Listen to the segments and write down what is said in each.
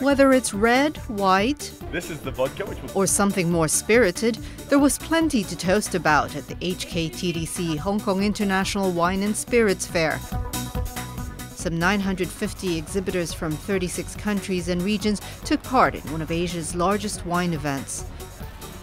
Whether it's red, white, This is the vodka, or something more spirited, there was plenty to toast about at the HKTDC Hong Kong International Wine and Spirits Fair. Some 950 exhibitors from 36 countries and regions took part in one of Asia's largest wine events.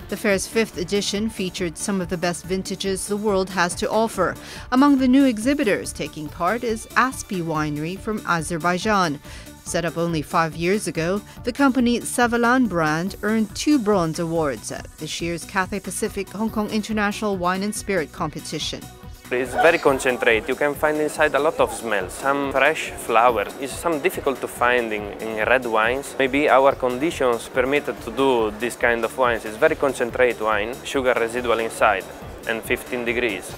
The fair's 5th edition featured some of the best vintages the world has to offer. Among the new exhibitors taking part is Aspi Winery from Azerbaijan. Set up only 5 years ago, the company Savalan brand earned 2 bronze awards at this year's Cathay Pacific Hong Kong International Wine and Spirit Competition. It's very concentrated. You can find inside a lot of smells, some fresh flowers. It's some difficult to find in red wines. Maybe our conditions permitted to do this kind of wines. It's very concentrated wine, sugar residual inside, and 15 degrees.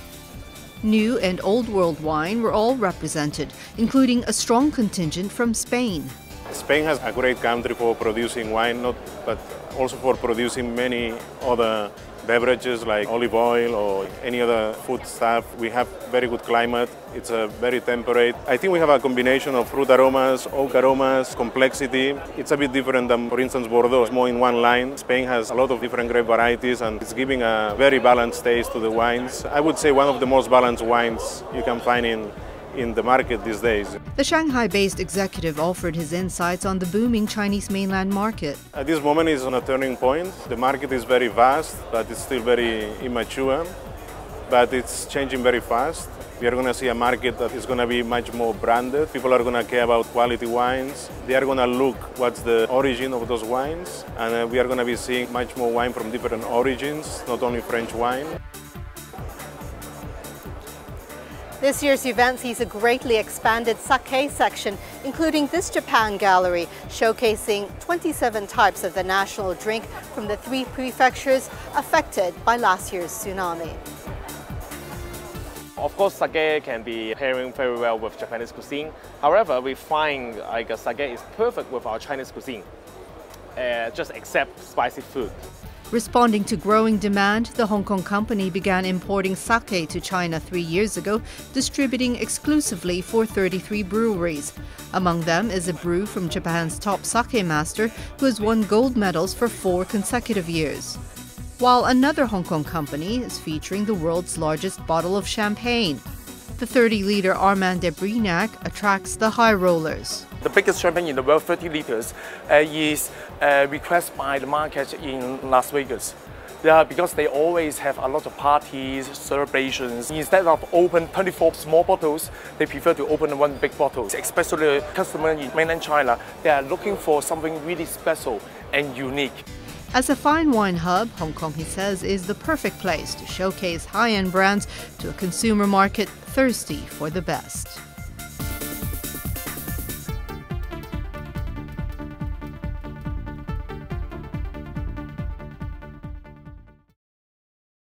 New and Old World wine were all represented, including a strong contingent from Spain. Spain has a great country for producing wine, but also for producing many other beverages like olive oil or any other food stuff. We have very good climate. It's very temperate. I think we have a combination of fruit aromas, oak aromas, complexity. It's a bit different than, for instance, Bordeaux. It's more in one line. Spain has a lot of different grape varieties and it's giving a very balanced taste to the wines. I would say one of the most balanced wines you can find in the market these days. The Shanghai-based executive offered his insights on the booming Chinese mainland market. At this moment it's on a turning point. The market is very vast, but it's still very immature. But it's changing very fast. We are going to see a market that is going to be much more branded. People are going to care about quality wines. They are going to look what's the origin of those wines. And we are going to be seeing much more wine from different origins, not only French wine. This year's event sees a greatly expanded sake section, including this Japan gallery, showcasing 27 types of the national drink from the 3 prefectures affected by last year's tsunami. Of course, sake can be pairing very well with Japanese cuisine. However, we find sake is perfect with our Chinese cuisine, just except spicy food. Responding to growing demand, the Hong Kong company began importing sake to China 3 years ago, distributing exclusively for 33 breweries. Among them is a brew from Japan's top sake master, who has won gold medals for 4 consecutive years. While another Hong Kong company is featuring the world's largest bottle of champagne. The 30-liter Armand de Brignac attracts the high rollers. The biggest champagne in the world, 30 liters, is requested by the market in Las Vegas. Because they always have a lot of parties, celebrations. Instead of open 24 small bottles, they prefer to open 1 big bottle. Especially customers in mainland China, they are looking for something really special and unique. As a fine wine hub, Hong Kong, he says, is the perfect place to showcase high-end brands to a consumer market thirsty for the best.